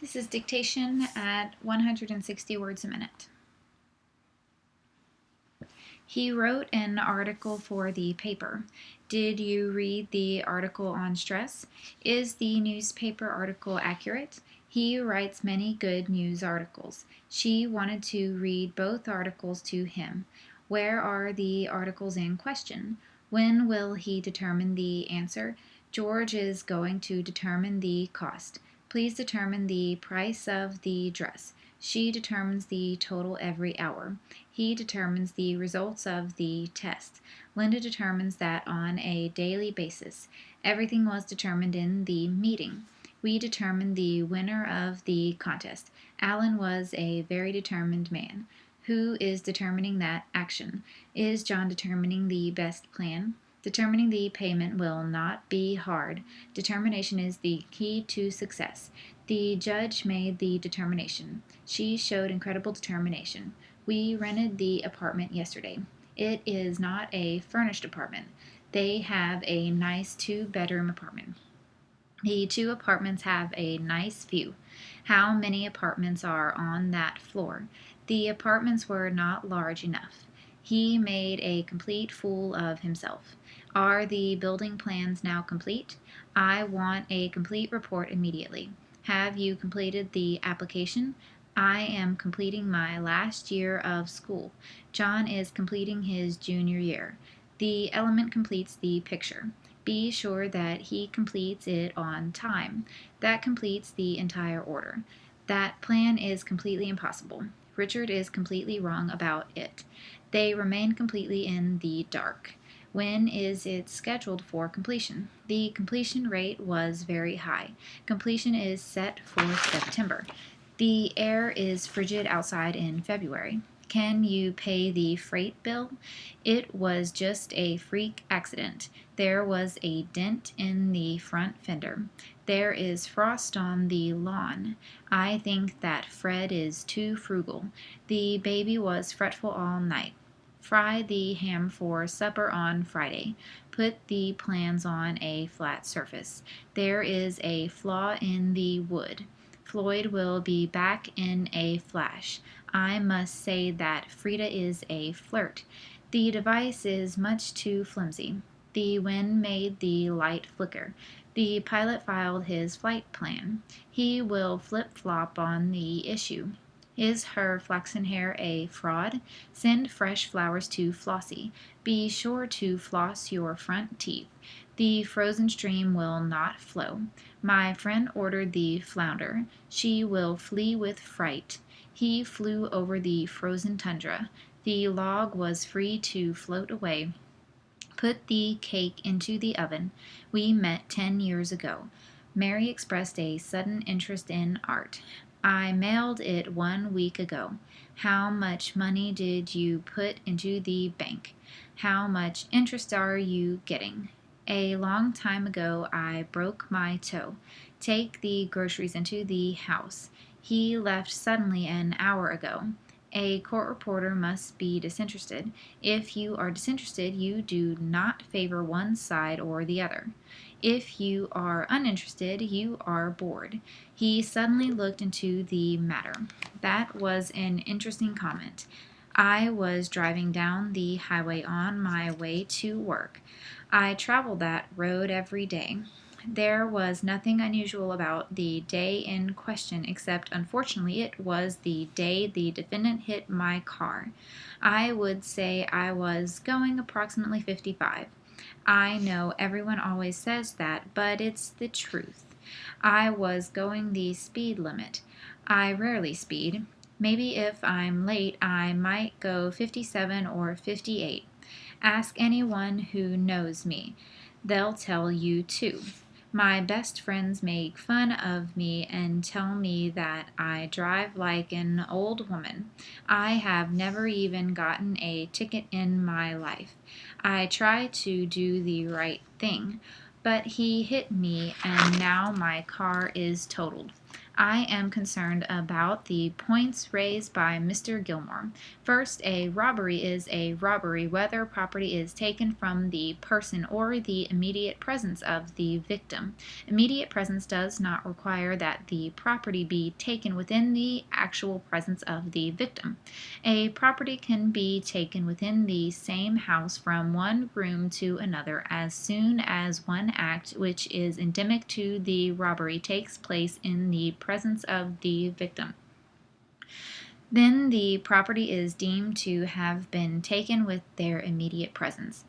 This is dictation at 160 words a minute. He wrote an article for the paper. Did you read the article on stress? Is the newspaper article accurate? He writes many good news articles. She wanted to read both articles to him. Where are the articles in question? When will he determine the answer? George is going to determine the cost. Please determine the price of the dress. She determines the total every hour. He determines the results of the test. Linda determines that on a daily basis. Everything was determined in the meeting. We determined the winner of the contest. Alan was a very determined man. Who is determining that action? Is John determining the best plan? Determining the payment will not be hard. Determination is the key to success. The judge made the determination. She showed incredible determination. We rented the apartment yesterday. It is not a furnished apartment. They have a nice two-bedroom apartment. The two apartments have a nice view. How many apartments are on that floor? The apartments were not large enough. He made a complete fool of himself. Are the building plans now complete? I want a complete report immediately. Have you completed the application? I am completing my last year of school. John is completing his junior year. The element completes the picture. Be sure that he completes it on time. That completes the entire order. That plan is completely impossible. Richard is completely wrong about it. They remain completely in the dark. When is it scheduled for completion? The completion rate was very high. Completion is set for September. The air is frigid outside in February. Can you pay the freight bill? It was just a freak accident. There was a dent in the front fender. There is frost on the lawn. I think that Fred is too frugal. The baby was fretful all night. Fry the ham for supper on Friday. Put the plans on a flat surface. There is a flaw in the wood. Floyd will be back in a flash. I must say that Frida is a flirt. The device is much too flimsy. The wind made the light flicker. The pilot filed his flight plan. He will flip-flop on the issue. Is her flaxen hair a fraud? Send fresh flowers to Flossie. Be sure to floss your front teeth. The frozen stream will not flow. My friend ordered the flounder. She will flee with fright. He flew over the frozen tundra. The log was free to float away. Put the cake into the oven. We met 10 years ago. Mary expressed a sudden interest in art. I mailed it 1 week ago. How much money did you put into the bank? How much interest are you getting? A long time ago I broke my toe. Take the groceries into the house. He left suddenly an hour ago. A court reporter must be disinterested. If you are disinterested, you do not favor one side or the other. If you are uninterested, you are bored. He suddenly looked into the matter. That was an interesting comment. I was driving down the highway on my way to work. I travel that road every day. There was nothing unusual about the day in question, except unfortunately it was the day the defendant hit my car. I would say I was going approximately 55. I know everyone always says that, but it's the truth. I was going the speed limit. I rarely speed. Maybe if I'm late, I might go 57 or 58. Ask anyone who knows me. They'll tell you too. My best friends make fun of me and tell me that I drive like an old woman. I have never even gotten a ticket in my life. I try to do the right thing, but he hit me and now my car is totaled. I am concerned about the points raised by Mr. Gilmore. First, a robbery is a robbery whether property is taken from the person or the immediate presence of the victim. Immediate presence does not require that the property be taken within the actual presence of the victim. A property can be taken within the same house from one room to another as soon as one act which is endemic to the robbery takes place in the presence of the victim. Then the property is deemed to have been taken with their immediate presence.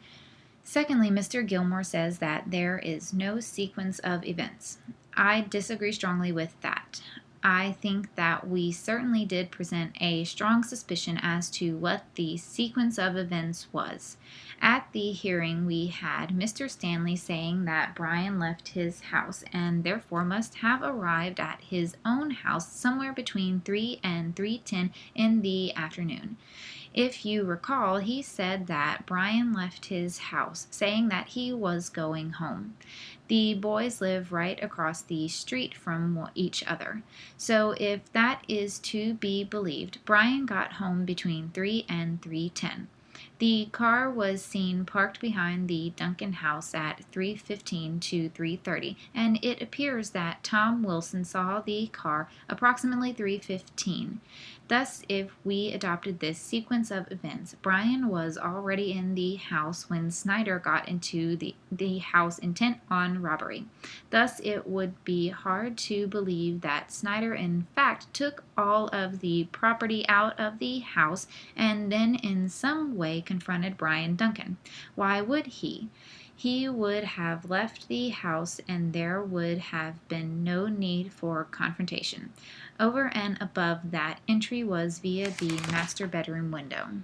Secondly, Mr. Gilmore says that there is no sequence of events. I disagree strongly with that. I think that we certainly did present a strong suspicion as to what the sequence of events was. At the hearing, we had Mr. Stanley saying that Brian left his house and therefore must have arrived at his own house somewhere between 3 and 3:10 in the afternoon. If you recall, he said that Brian left his house, saying that he was going home. The boys live right across the street from each other. So if that is to be believed, Brian got home between 3 and 3:10. The car was seen parked behind the Duncan house at 3:15 to 3:30, and it appears that Tom Wilson saw the car approximately 3:15. Thus, if we adopted this sequence of events, Brian was already in the house when Snyder got into the house intent on robbery. Thus, it would be hard to believe that Snyder in fact took all of the property out of the house and then in some way confronted Brian Duncan. Why would he? He would have left the house and there would have been no need for confrontation. Over and above that, entry was via the master bedroom window.